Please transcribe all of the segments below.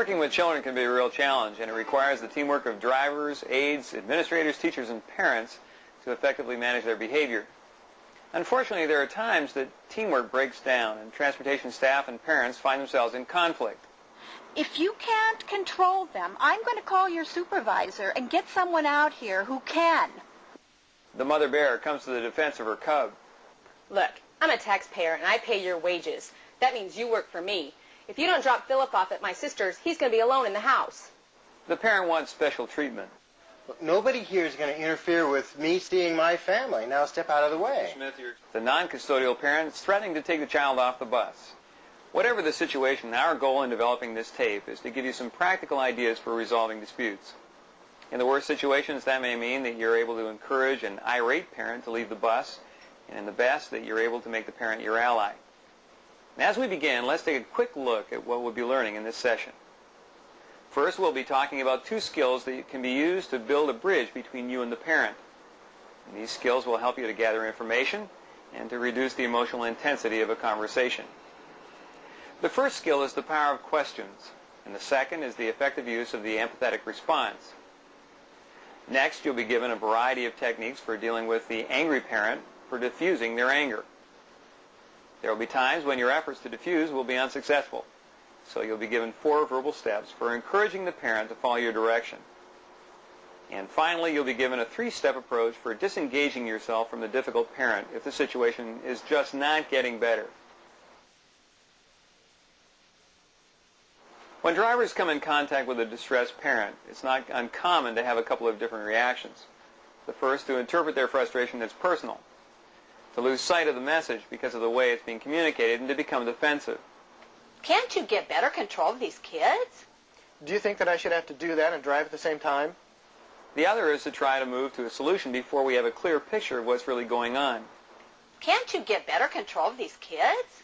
Working with children can be a real challenge, and it requires the teamwork of drivers, aides, administrators, teachers, and parents to effectively manage their behavior. Unfortunately, there are times that teamwork breaks down, and transportation staff and parents find themselves in conflict. If you can't control them, I'm going to call your supervisor and get someone out here who can. The mother bear comes to the defense of her cub. Look, I'm a taxpayer, and I pay your wages. That means you work for me. If you don't drop Philip off at my sister's, he's going to be alone in the house. The parent wants special treatment. Look, nobody here is going to interfere with me seeing my family. Now step out of the way. The non-custodial parent is threatening to take the child off the bus. Whatever the situation, our goal in developing this tape is to give you some practical ideas for resolving disputes. In the worst situations, that may mean that you're able to encourage an irate parent to leave the bus, and in the best, that you're able to make the parent your ally. And as we begin, let's take a quick look at what we'll be learning in this session. First, we'll be talking about two skills that can be used to build a bridge between you and the parent. And these skills will help you to gather information and to reduce the emotional intensity of a conversation. The first skill is the power of questions, and the second is the effective use of the empathetic response. Next, you'll be given a variety of techniques for dealing with the angry parent for diffusing their anger. There will be times when your efforts to diffuse will be unsuccessful, so you'll be given 4 verbal steps for encouraging the parent to follow your direction. And finally, you'll be given a 3-step approach for disengaging yourself from the difficult parent if the situation is just not getting better. When drivers come in contact with a distressed parent, it's not uncommon to have a couple of different reactions. The first, to interpret their frustration as personal, to lose sight of the message because of the way it's being communicated, and to become defensive. Can't you get better control of these kids? Do you think that I should have to do that and drive at the same time? The other is to try to move to a solution before we have a clear picture of what's really going on. Can't you get better control of these kids?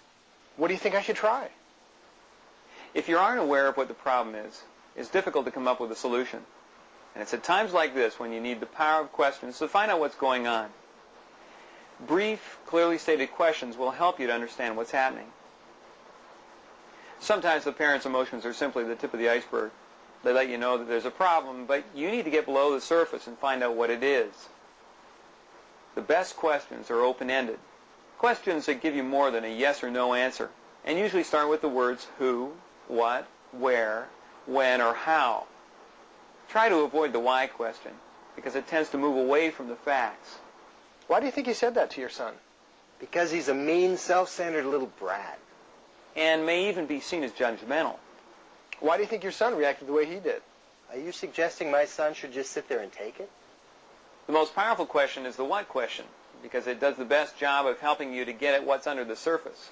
What do you think I should try? If you aren't aware of what the problem is, it's difficult to come up with a solution. And it's at times like this when you need the power of questions to find out what's going on. Brief, clearly stated questions will help you to understand what's happening. Sometimes the parent's emotions are simply the tip of the iceberg. They let you know that there's a problem, but you need to get below the surface and find out what it is. The best questions are open-ended. Questions that give you more than a yes or no answer, and usually start with the words who, what, where, when, or how. Try to avoid the why question, because it tends to move away from the facts. Why do you think you said that to your son? Because he's a mean, self-centered little brat. And may even be seen as judgmental. Why do you think your son reacted the way he did? Are you suggesting my son should just sit there and take it? The most powerful question is the what question, because it does the best job of helping you to get at what's under the surface.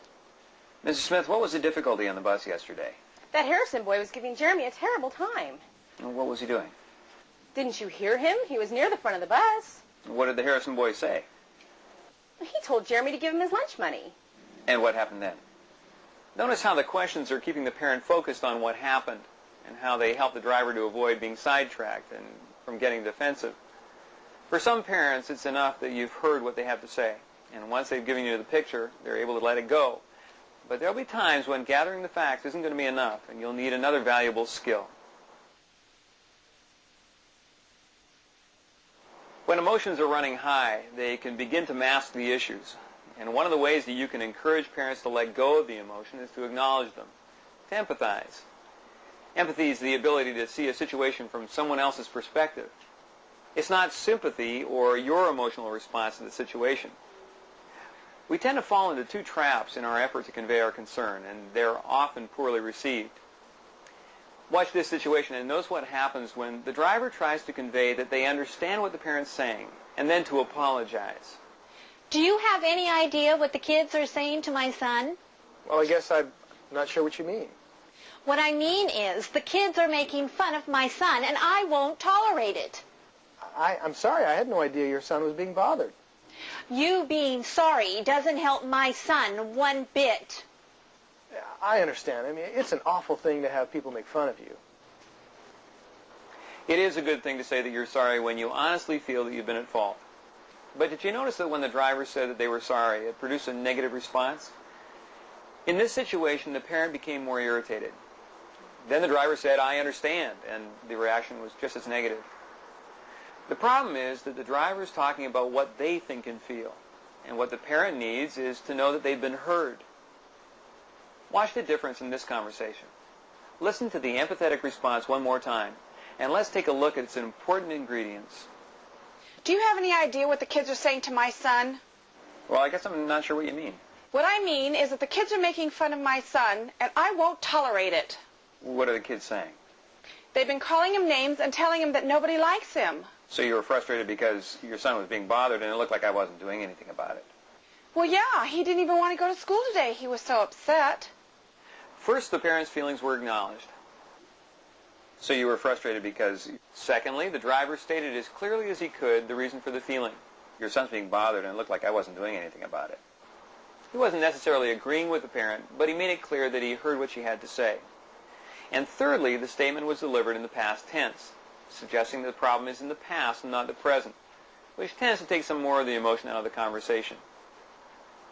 Mrs. Smith, what was the difficulty on the bus yesterday? That Harrison boy was giving Jeremy a terrible time. And what was he doing? Didn't you hear him? He was near the front of the bus. What did the Harrison boy say? He told Jeremy to give him his lunch money. And what happened then? Notice how the questions are keeping the parent focused on what happened and how they help the driver to avoid being sidetracked and from getting defensive. For some parents, it's enough that you've heard what they have to say. And once they've given you the picture, they're able to let it go. But there'll be times when gathering the facts isn't going to be enough, and you'll need another valuable skill. When emotions are running high, they can begin to mask the issues. And one of the ways that you can encourage parents to let go of the emotion is to acknowledge them, to empathize. Empathy is the ability to see a situation from someone else's perspective. It's not sympathy or your emotional response to the situation. We tend to fall into 2 traps in our effort to convey our concern, and they're often poorly received. Watch this situation and notice what happens when the driver tries to convey that they understand what the parent's saying, and then to apologize. Do you have any idea what the kids are saying to my son? Well, I guess I'm not sure what you mean. What I mean is the kids are making fun of my son, and I won't tolerate it. I'm sorry. I had no idea your son was being bothered. You being sorry doesn't help my son one bit. I understand. I mean, it's an awful thing to have people make fun of you. It is a good thing to say that you're sorry when you honestly feel that you've been at fault. But did you notice that when the driver said that they were sorry, it produced a negative response? In this situation, the parent became more irritated. Then the driver said, "I understand," and the reaction was just as negative. The problem is that the driver is talking about what they think and feel, and what the parent needs is to know that they've been heard. Watch the difference in this conversation. Listen to the empathetic response one more time, and let's take a look at its important ingredients. Do you have any idea what the kids are saying to my son? Well, I guess I'm not sure what you mean. What I mean is that the kids are making fun of my son, and I won't tolerate it. What are the kids saying? They've been calling him names and telling him that nobody likes him. So you were frustrated because your son was being bothered and it looked like I wasn't doing anything about it. Well, yeah, he didn't even want to go to school today. He was so upset. First, the parents' feelings were acknowledged. So you were frustrated because... Secondly, the driver stated as clearly as he could the reason for the feeling. Your son's being bothered and it looked like I wasn't doing anything about it. He wasn't necessarily agreeing with the parent, but he made it clear that he heard what she had to say. And thirdly, the statement was delivered in the past tense, suggesting that the problem is in the past and not the present, which tends to take some more of the emotion out of the conversation.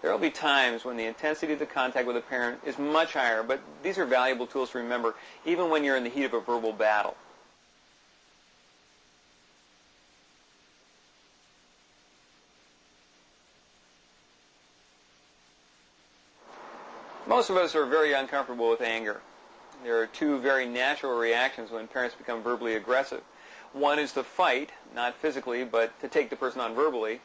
There will be times when the intensity of the contact with a parent is much higher, but these are valuable tools to remember even when you're in the heat of a verbal battle. Most of us are very uncomfortable with anger. There are two very natural reactions when parents become verbally aggressive. One is to fight, not physically, but to take the person on verbally,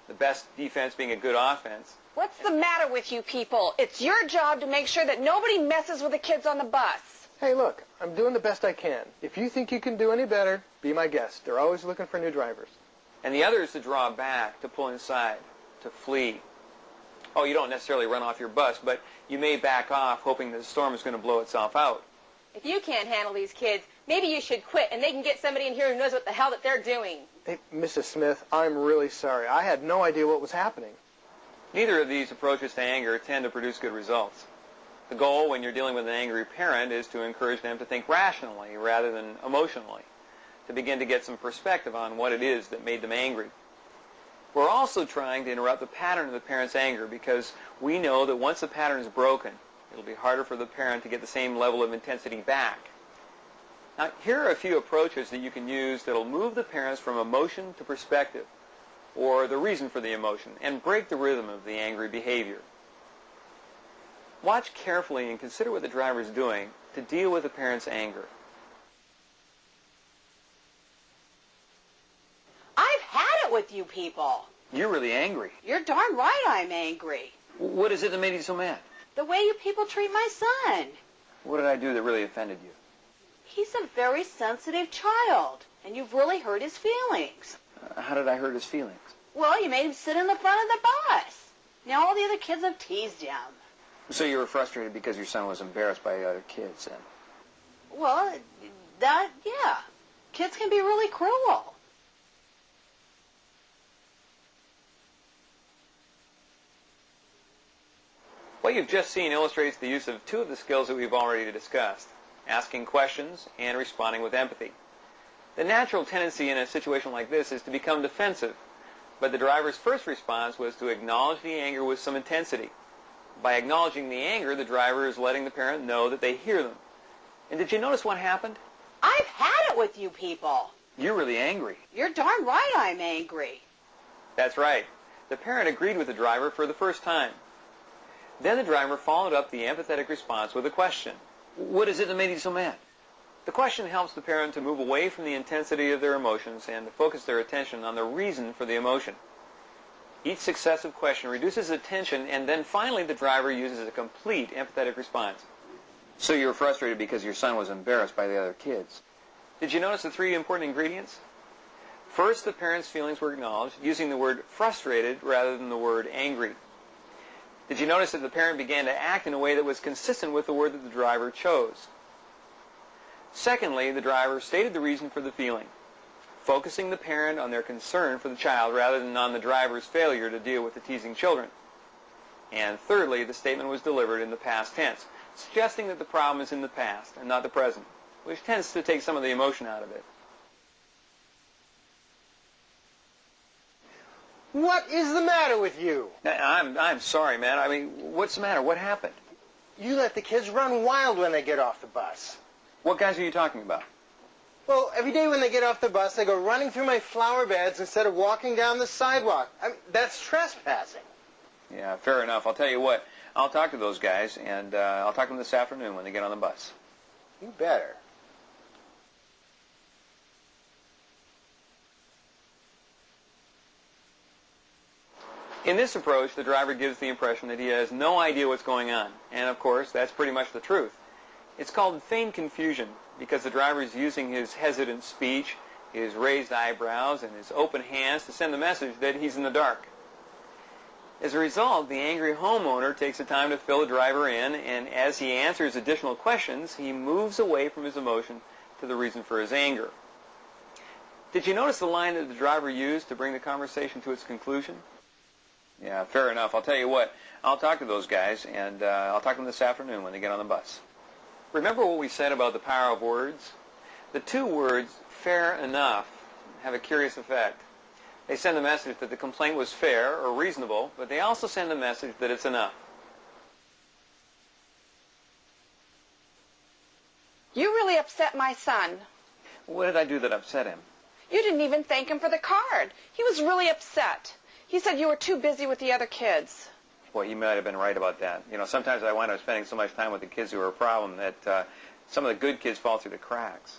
the best defense being a good offense. What's the matter with you people? It's your job to make sure that nobody messes with the kids on the bus. Hey, look, I'm doing the best I can. If you think you can do any better, be my guest. They're always looking for new drivers. And the other is to draw back, to pull inside, to flee. Oh, you don't necessarily run off your bus, but you may back off hoping that the storm is going to blow itself out. If you can't handle these kids, maybe you should quit and they can get somebody in here who knows what the hell that they're doing. Hey, Mrs. Smith, I'm really sorry. I had no idea what was happening. Neither of these approaches to anger tend to produce good results. The goal when you're dealing with an angry parent is to encourage them to think rationally rather than emotionally, to begin to get some perspective on what it is that made them angry. We're also trying to interrupt the pattern of the parent's anger because we know that once the pattern is broken, it'll be harder for the parent to get the same level of intensity back. Now, here are a few approaches that you can use that will move the parents from emotion to perspective, or the reason for the emotion, and break the rhythm of the angry behavior. Watch carefully and consider what the driver is doing to deal with the parent's anger. I've had it with you people. You're really angry. You're darn right I'm angry. What is it that made you so mad? The way you people treat my son. What did I do that really offended you? He's a very sensitive child, and you've really hurt his feelings. How did I hurt his feelings? Well, you made him sit in the front of the bus. Now all the other kids have teased him. So you were frustrated because your son was embarrassed by the other kids, then? Well, yeah. Kids can be really cruel. What you've just seen illustrates the use of two of the skills that we've already discussed, asking questions and responding with empathy. The natural tendency in a situation like this is to become defensive, but the driver's first response was to acknowledge the anger with some intensity. By acknowledging the anger, the driver is letting the parent know that they hear them. And did you notice what happened? I've had it with you people. You're really angry. You're darn right I'm angry. That's right. The parent agreed with the driver for the first time. Then the driver followed up the empathetic response with a question. What is it that made you so mad? The question helps the parent to move away from the intensity of their emotions and to focus their attention on the reason for the emotion. Each successive question reduces the tension, and then finally the driver uses a complete empathetic response. So you were frustrated because your son was embarrassed by the other kids. Did you notice the three important ingredients? First, the parent's feelings were acknowledged, using the word frustrated rather than the word angry. Did you notice that the parent began to act in a way that was consistent with the word that the driver chose? Secondly, the driver stated the reason for the feeling, focusing the parent on their concern for the child rather than on the driver's failure to deal with the teasing children. And thirdly, the statement was delivered in the past tense, suggesting that the problem is in the past and not the present, which tends to take some of the emotion out of it. What is the matter with you? I'm sorry, man. I mean, what's the matter? What happened? You let the kids run wild when they get off the bus. What guys are you talking about? Well, every day when they get off the bus, they go running through my flower beds instead of walking down the sidewalk. That's trespassing. Yeah, fair enough. I'll tell you what. I'll talk to those guys, and I'll talk to them this afternoon when they get on the bus. You better. In this approach, the driver gives the impression that he has no idea what's going on. And, of course, that's pretty much the truth. It's called feigned confusion because the driver is using his hesitant speech, his raised eyebrows, and his open hands to send the message that he's in the dark. As a result, the angry homeowner takes the time to fill the driver in, and as he answers additional questions, he moves away from his emotion to the reason for his anger. Did you notice the line that the driver used to bring the conversation to its conclusion? Yeah, fair enough. I'll tell you what. I'll talk to those guys, and I'll talk to them this afternoon when they get on the bus. Remember what we said about the power of words? The two words, fair enough, have a curious effect. They send the message that the complaint was fair or reasonable, but they also send the message that it's enough. You really upset my son. What did I do that upset him? You didn't even thank him for the card. He was really upset. He said you were too busy with the other kids. Well, you might have been right about that. You know, sometimes I wind up spending so much time with the kids who are a problem that some of the good kids fall through the cracks.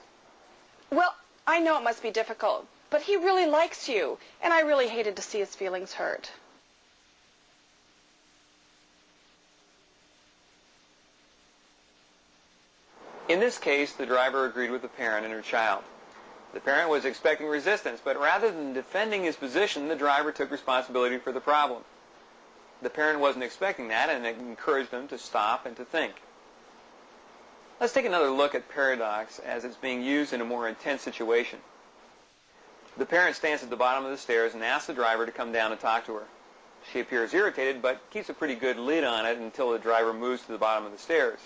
Well, I know it must be difficult, but he really likes you, and I really hated to see his feelings hurt. In this case, the driver agreed with the parent and her child. The parent was expecting resistance, but rather than defending his position, the driver took responsibility for the problem. The parent wasn't expecting that, and it encouraged them to stop and to think. Let's take another look at paradox as it's being used in a more intense situation. The parent stands at the bottom of the stairs and asks the driver to come down and talk to her. She appears irritated, but keeps a pretty good lid on it until the driver moves to the bottom of the stairs.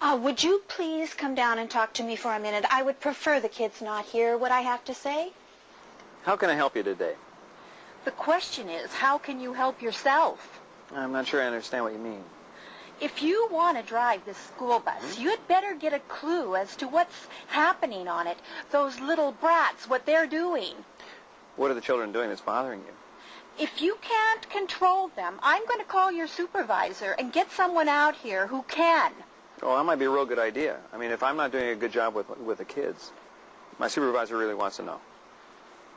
Would you please come down and talk to me for a minute? I would prefer the kids not hear what I have to say. How can I help you today? The question is, how can you help yourself? I'm not sure I understand what you mean. If you want to drive this school bus, you'd better get a clue as to what's happening on it. Those little brats, what they're doing. What are the children doing that's bothering you? If you can't control them, I'm going to call your supervisor and get someone out here who can. Oh, that might be a real good idea. I mean, if I'm not doing a good job with the kids, my supervisor really wants to know.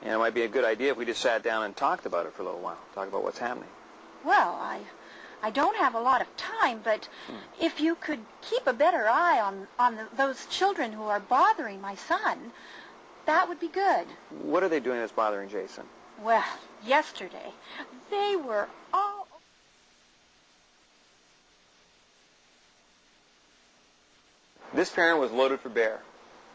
And it might be a good idea if we just sat down and talked about it for a little while, talk about what's happening. Well, I don't have a lot of time, but if you could keep a better eye on those children who are bothering my son, that would be good. What are they doing that's bothering Jason? Well, yesterday, they were all... This parent was loaded for bear.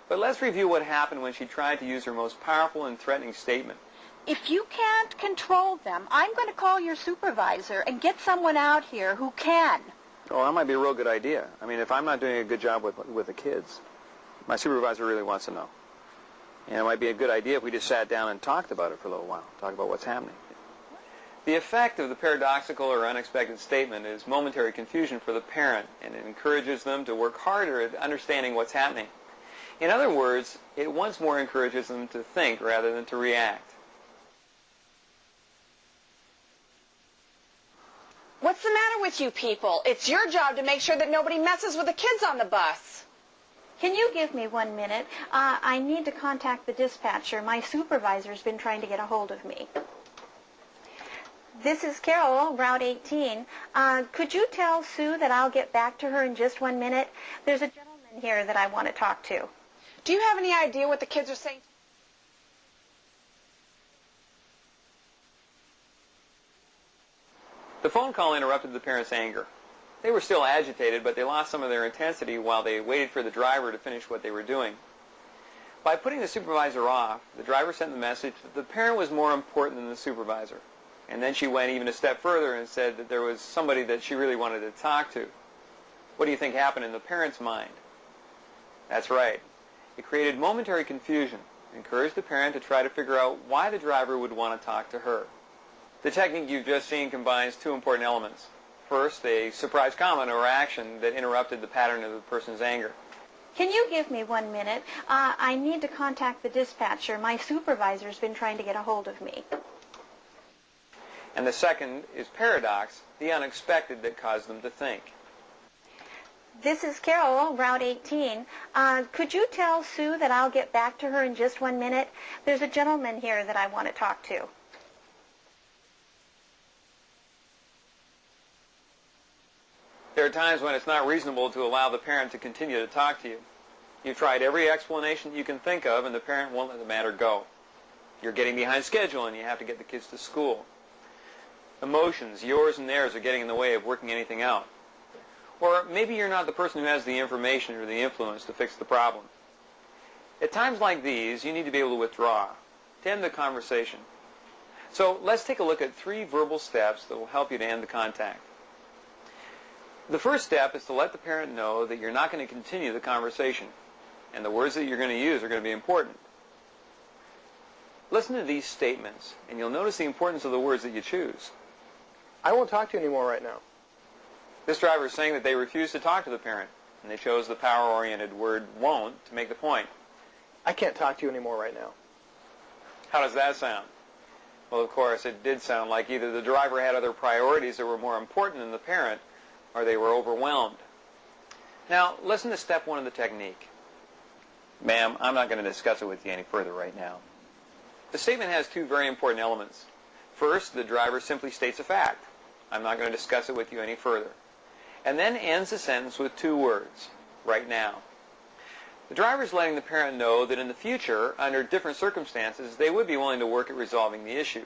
But let's review what happened when she tried to use her most powerful and threatening statement. If you can't control them, I'm going to call your supervisor and get someone out here who can. Oh, that might be a real good idea. I mean, if I'm not doing a good job with the kids, my supervisor really wants to know. And it might be a good idea if we just sat down and talked about it for a little while, talk about what's happening. The effect of the paradoxical or unexpected statement is momentary confusion for the parent, and it encourages them to work harder at understanding what's happening. In other words, it once more encourages them to think rather than to react. What's the matter with you people? It's your job to make sure that nobody messes with the kids on the bus. Can you give me 1 minute? I need to contact the dispatcher. My supervisor's been trying to get a hold of me. This is Carol, Route 18. Could you tell Sue that I'll get back to her in just 1 minute? There's a gentleman here that I want to talk to. Do you have any idea what the kids are saying? The phone call interrupted the parents' anger. They were still agitated, but they lost some of their intensity while they waited for the driver to finish what they were doing. By putting the supervisor off, the driver sent the message that the parent was more important than the supervisor. And then she went even a step further and said that there was somebody that she really wanted to talk to. What do you think happened in the parent's mind? That's right. It created momentary confusion, encouraged the parent to try to figure out why the driver would want to talk to her. The technique you've just seen combines two important elements. First, a surprise comment or action that interrupted the pattern of the person's anger. Can you give me 1 minute? I need to contact the dispatcher. My supervisor's been trying to get a hold of me. And the second is paradox, the unexpected that caused them to think. This is Carol, Route 18. Could you tell Sue that I'll get back to her in just 1 minute? There's a gentleman here that I want to talk to. There are times when it's not reasonable to allow the parent to continue to talk to you. You've tried every explanation you can think of, and the parent won't let the matter go. You're getting behind schedule, and you have to get the kids to school. Emotions, yours and theirs, are getting in the way of working anything out. Or maybe you're not the person who has the information or the influence to fix the problem. At times like these, you need to be able to withdraw, to end the conversation. So let's take a look at 3 verbal steps that will help you to end the contact. The first step is to let the parent know that you're not going to continue the conversation, and the words that you're going to use are going to be important. Listen to these statements, and you'll notice the importance of the words that you choose. I won't talk to you anymore right now. This driver is saying that they refuse to talk to the parent, and they chose the power-oriented word won't to make the point. I can't talk to you anymore right now. How does that sound? Well, of course, it did sound like either the driver had other priorities that were more important than the parent, or they were overwhelmed. Now, listen to step 1 of the technique. Ma'am, I'm not going to discuss it with you any further right now. The statement has 2 very important elements. First, the driver simply states a fact. I'm not going to discuss it with you any further. And then ends the sentence with 2 words, right now. The driver is letting the parent know that in the future, under different circumstances, they would be willing to work at resolving the issue.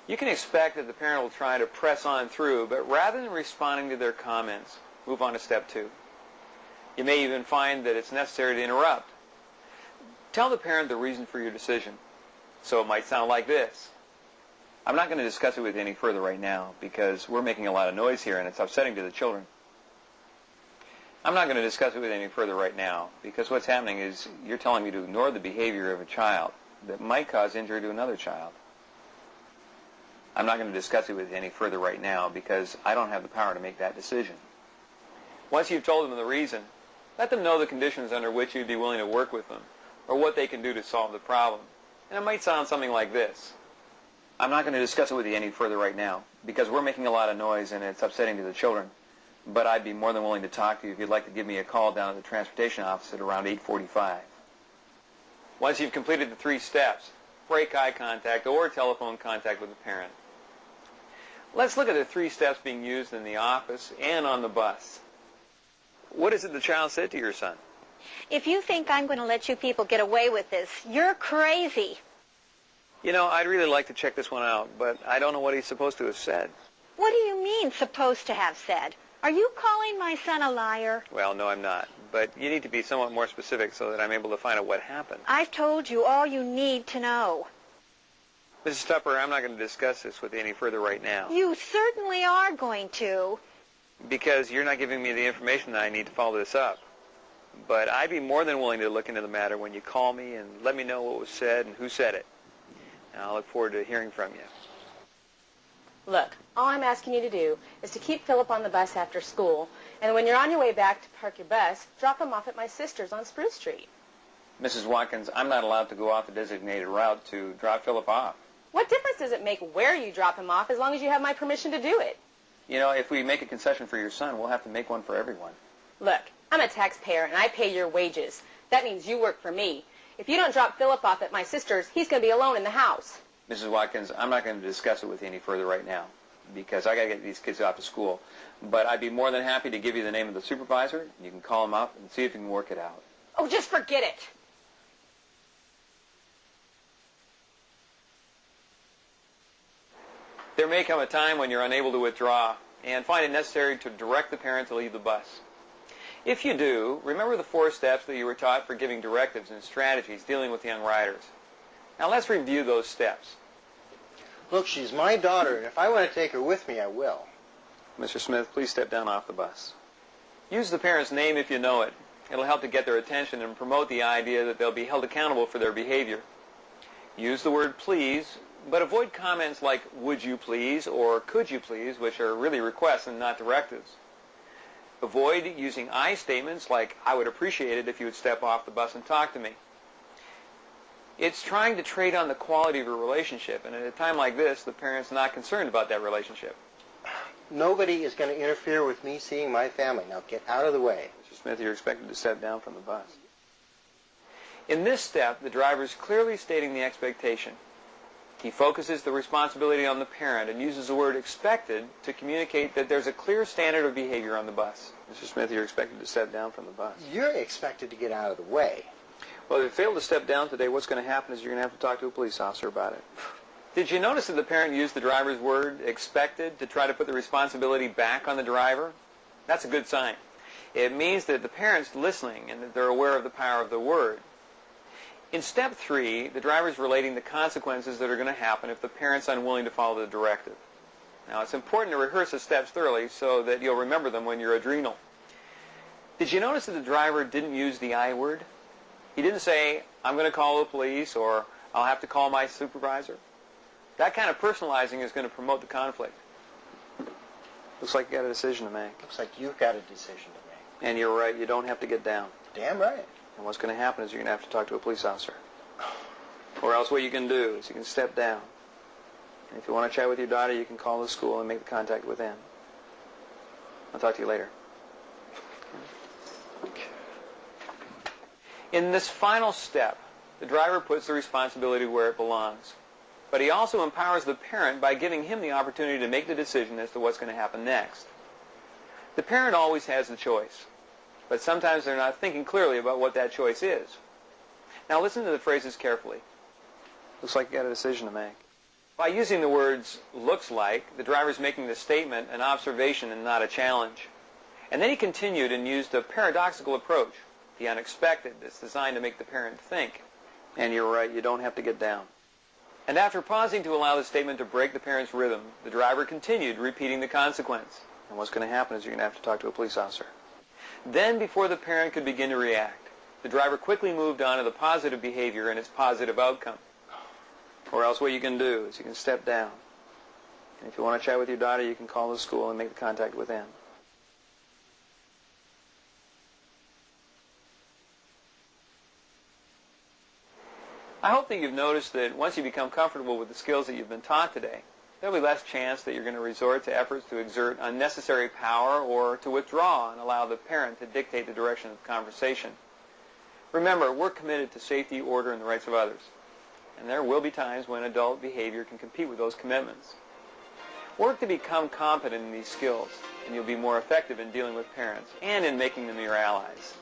You can expect that the parent will try to press on through, but rather than responding to their comments, move on to step 2. You may even find that it's necessary to interrupt. Tell the parent the reason for your decision. So it might sound like this. I'm not going to discuss it with you any further right now because we're making a lot of noise here and it's upsetting to the children. I'm not going to discuss it with you any further right now because what's happening is you're telling me to ignore the behavior of a child that might cause injury to another child. I'm not going to discuss it with you any further right now because I don't have the power to make that decision. Once you've told them the reason, let them know the conditions under which you'd be willing to work with them or what they can do to solve the problem. And it might sound something like this. I'm not going to discuss it with you any further right now because we're making a lot of noise and it's upsetting to the children. But I'd be more than willing to talk to you if you'd like to give me a call down at the transportation office at around 8:45. Once you've completed the 3 steps, break eye contact or telephone contact with the parent. Let's look at the 3 steps being used in the office and on the bus. What is it the child said to your son? If you think I'm going to let you people get away with this, you're crazy. You know, I'd really like to check this one out, but I don't know what he's supposed to have said. What do you mean, supposed to have said? Are you calling my son a liar? Well, no, I'm not. But you need to be somewhat more specific so that I'm able to find out what happened. I've told you all you need to know. Mrs. Tupper, I'm not going to discuss this with you any further right now. You certainly are going to. Because you're not giving me the information that I need to follow this up. But I'd be more than willing to look into the matter when you call me and let me know what was said and who said it. And I'll look forward to hearing from you. Look, all I'm asking you to do is to keep Philip on the bus after school, and when you're on your way back to park your bus, drop him off at my sister's on Spruce Street. Mrs. Watkins, I'm not allowed to go off the designated route to drop Philip off. What difference does it make where you drop him off as long as you have my permission to do it? You know, if we make a concession for your son, we'll have to make one for everyone. Look, I'm a taxpayer and I pay your wages. That means you work for me. If you don't drop Philip off at my sister's, he's going to be alone in the house. Mrs. Watkins, I'm not going to discuss it with you any further right now because I got to get these kids off to school. But I'd be more than happy to give you the name of the supervisor. You can call him up and see if you can work it out. Oh, just forget it. There may come a time when you're unable to withdraw and find it necessary to direct the parent to leave the bus. If you do, remember the 4 steps that you were taught for giving directives and strategies dealing with young riders. Now let's review those steps. Look, she's my daughter, and if I want to take her with me, I will. Mr. Smith, please step down off the bus. Use the parent's name if you know it. It'll help to get their attention and promote the idea that they'll be held accountable for their behavior. Use the word please, but avoid comments like would you please or could you please, which are really requests and not directives. Avoid using I statements like, I would appreciate it if you would step off the bus and talk to me. It's trying to trade on the quality of a relationship, and at a time like this, the parent's not concerned about that relationship. Nobody is going to interfere with me seeing my family. Now get out of the way. Mr. Smith, you're expected to step down from the bus. In this step, the driver is clearly stating the expectation. He focuses the responsibility on the parent and uses the word expected to communicate that there's a clear standard of behavior on the bus. Mr. Smith, you're expected to step down from the bus. You're expected to get out of the way. Well, if you fail to step down today, what's going to happen is you're going to have to talk to a police officer about it. Did you notice that the parent used the driver's word, expected, to try to put the responsibility back on the driver? That's a good sign. It means that the parent's listening and that they're aware of the power of the word. In step 3, the driver's relating the consequences that are going to happen if the parent's unwilling to follow the directive. Now, it's important to rehearse the steps thoroughly so that you'll remember them when you're adrenal. Did you notice that the driver didn't use the I word? He didn't say, I'm going to call the police, or I'll have to call my supervisor. That kind of personalizing is going to promote the conflict. Looks like you got a decision to make. Looks like you've got a decision to make. And you're right, you don't have to get down. Damn right. And what's going to happen is you're going to have to talk to a police officer. Or else what you can do is you can step down. And if you want to chat with your daughter, you can call the school and make the contact with them. I'll talk to you later. In this final step, the driver puts the responsibility where it belongs. But he also empowers the parent by giving him the opportunity to make the decision as to what's going to happen next. The parent always has the choice, but sometimes they're not thinking clearly about what that choice is. Now listen to the phrases carefully. Looks like you got a decision to make. By using the words looks like, the driver's making the statement an observation and not a challenge. And then he continued and used a paradoxical approach, the unexpected, that's designed to make the parent think. And you're right, you don't have to get down. And after pausing to allow the statement to break the parent's rhythm, the driver continued repeating the consequence. And what's going to happen is you're going to have to talk to a police officer. Then, before the parent could begin to react, the driver quickly moved on to the positive behavior and its positive outcome. Or else what you can do is you can step down. And if you want to chat with your daughter, you can call the school and make the contact with them. I hope that you've noticed that once you become comfortable with the skills that you've been taught today, there'll be less chance that you're going to resort to efforts to exert unnecessary power or to withdraw and allow the parent to dictate the direction of the conversation. Remember, we're committed to safety, order, and the rights of others. And there will be times when adult behavior can compete with those commitments. Work to become competent in these skills, and you'll be more effective in dealing with parents and in making them your allies.